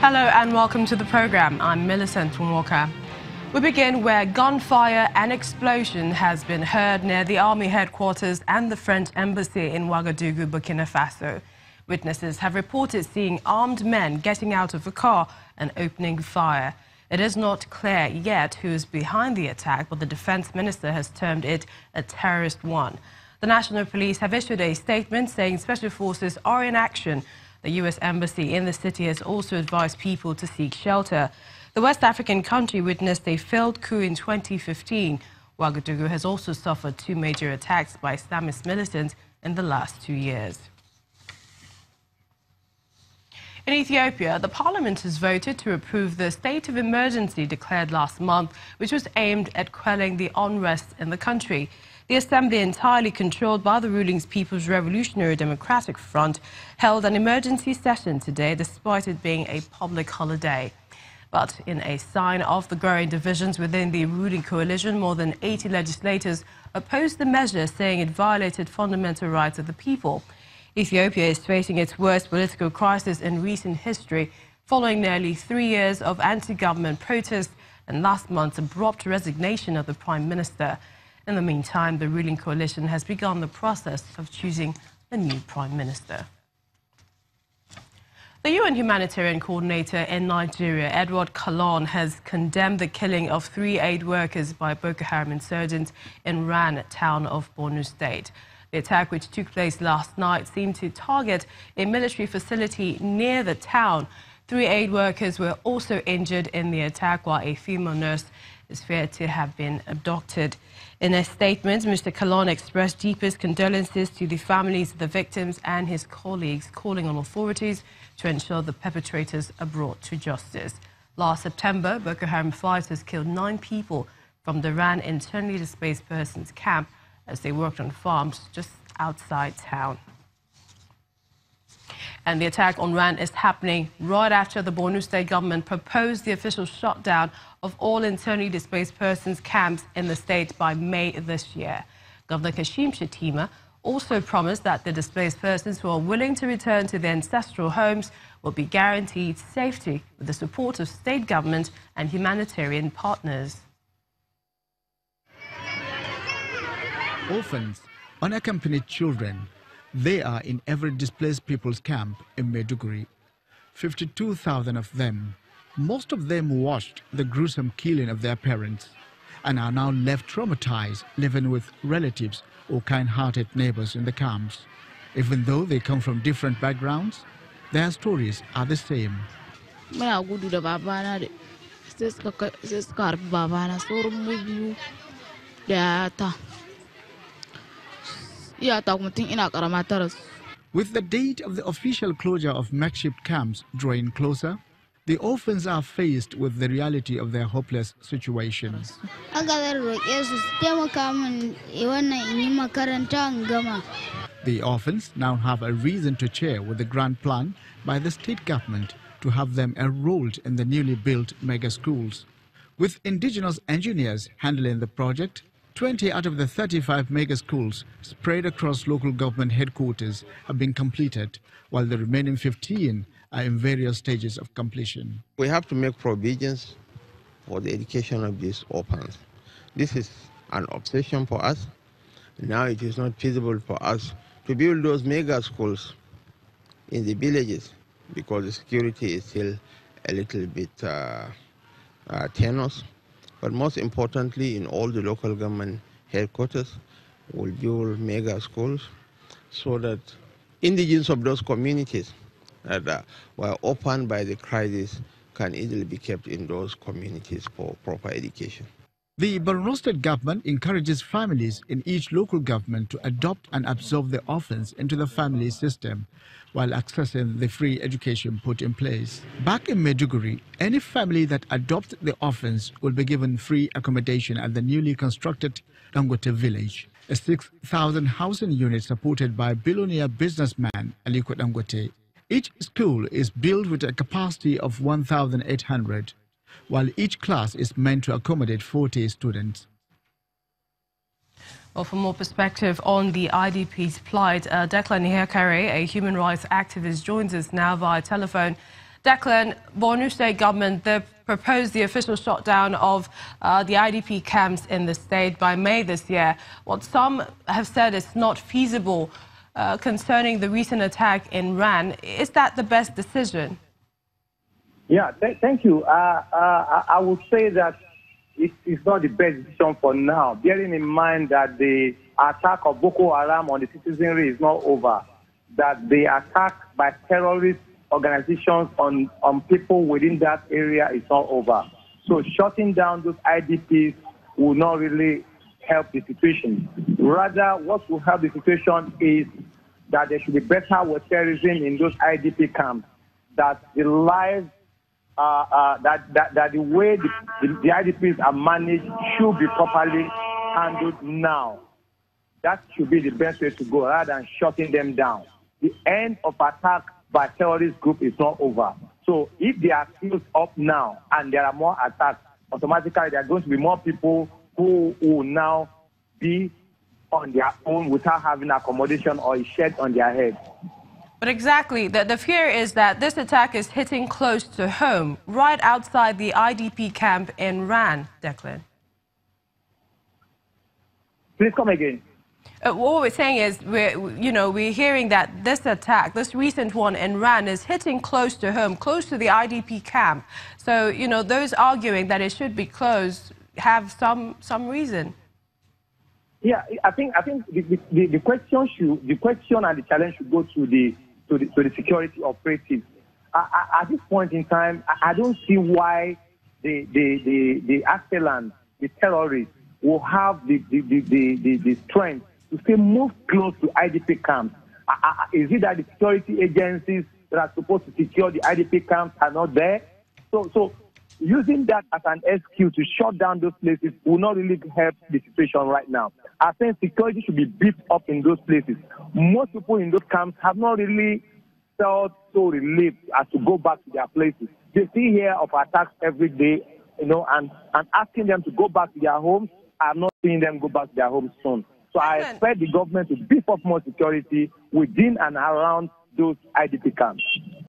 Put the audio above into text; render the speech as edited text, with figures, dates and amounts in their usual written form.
Hello and welcome to the program. I'm Millicent Walker. We begin where gunfire and explosion has been heard near the army headquarters and the French embassy in Ouagadougou, Burkina Faso. Witnesses have reported seeing armed men getting out of a car and opening fire. It is not clear yet who is behind the attack, but the defense minister has termed it a terrorist one. The National Police have issued a statement saying special forces are in action. The U.S. Embassy in the city has also advised people to seek shelter. The West African country witnessed a failed coup in 2015. Ouagadougou has also suffered two major attacks by Islamist militants in the last 2 years. In Ethiopia, the parliament has voted to approve the state of emergency declared last month, which was aimed at quelling the unrest in the country. The assembly, entirely controlled by the ruling People's Revolutionary Democratic Front, held an emergency session today despite it being a public holiday. But in a sign of the growing divisions within the ruling coalition, more than 80 legislators opposed the measure, saying it violated fundamental rights of the people. Ethiopia is facing its worst political crisis in recent history, following nearly 3 years of anti-government protests and last month's abrupt resignation of the Prime Minister. In the meantime, the ruling coalition has begun the process of choosing a new Prime Minister. The UN humanitarian coordinator in Nigeria, Edward Kalon, has condemned the killing of 3 aid workers by Boko Haram insurgents in Ran, town of Borno State. The attack, which took place last night, seemed to target a military facility near the town. 3 aid workers were also injured in the attack, while a female nurse is feared to have been abducted. In a statement, Mr. Kalon expressed deepest condolences to the families of the victims and his colleagues, calling on authorities to ensure the perpetrators are brought to justice. Last September, Boko Haram fighters killed 9 people from the Ran internally displaced persons camp as they worked on farms just outside town. And the attack on Ran is happening right after the Borno State government proposed the official shutdown of all internally displaced persons camps in the state by May this year. Governor Kashim Shettima also promised that the displaced persons who are willing to return to their ancestral homes will be guaranteed safety with the support of state government and humanitarian partners. Orphans, unaccompanied children, they are in every displaced people's camp in Maiduguri. 52,000 of them, most of them watched the gruesome killing of their parents and are now left traumatized, living with relatives or kind-hearted neighbors in the camps. Even though they come from different backgrounds, their stories are the same. With the date of the official closure of makeshift camps drawing closer, the orphans are faced with the reality of their hopeless situation. The orphans now have a reason to cheer with the grand plan by the state government to have them enrolled in the newly built mega schools. With indigenous engineers handling the project, 20 out of the 35 mega schools spread across local government headquarters have been completed, while the remaining 15 are in various stages of completion. We have to make provisions for the education of these orphans. This is an obsession for us. Now it is not feasible for us to build those mega schools in the villages because the security is still a little bit tenuous. But most importantly, in all the local government headquarters, we'll build mega schools so that indigenes of those communities that were opened by the crisis can easily be kept in those communities for proper education. The Borno State government encourages families in each local government to adopt and absorb the orphans into the family system while accessing the free education put in place. Back in Maiduguri, any family that adopts the orphans will be given free accommodation at the newly constructed Dangote village, a 6,000 housing unit supported by billionaire businessman Aliko Dangote. Each school is built with a capacity of 1,800, while each class is meant to accommodate 40 students. Well, for more perspective on the IDP's plight, Declan Niakare, a human rights activist, joins us now via telephone. Declan, Borno State government, they've proposed the official shutdown of the IDP camps in the state by May this year. What some have said is not feasible concerning the recent attack in Ran. Is that the best decision? Yeah, thank you. I would say that it's not the best decision for now, bearing in mind that the attack of Boko Haram on the citizenry is not over, that the attack by terrorist organizations on people within that area is not over. So shutting down those IDPs will not really help the situation. Rather, what will help the situation is that there should be better terrorism in those IDP camps, that the lives, that the way the IDPs are managed should be properly handled now. That should be the best way to go, rather than shutting them down. The end of attack by terrorist group is not over. So if they are still up now and there are more attacks, automatically there are going to be more people who will now be on their own without having accommodation or a shed on their head. But exactly, the fear is that this attack is hitting close to home, right outside the IDP camp in Ran, Declan. Please come again. What we're saying is, we're hearing that this attack, this recent one in Ran, is hitting close to home, close to the IDP camp. So, those arguing that it should be closed have some reason. Yeah, I think the question and the challenge should go to the security operatives. At this point in time, I don't see why the assailants, the terrorists, will have the strength to say move close to IDP camps. Is it that the security agencies that are supposed to secure the IDP camps are not there? So using that as an excuse to shut down those places will not really help the situation right now. I think security should be beefed up in those places. Most people in those camps have not really felt so relieved as to go back to their places. They see here of attacks every day, and asking them to go back to their homes. I'm not seeing them go back to their homes soon. So I expect the government to beef up more security within and around those IDP camps.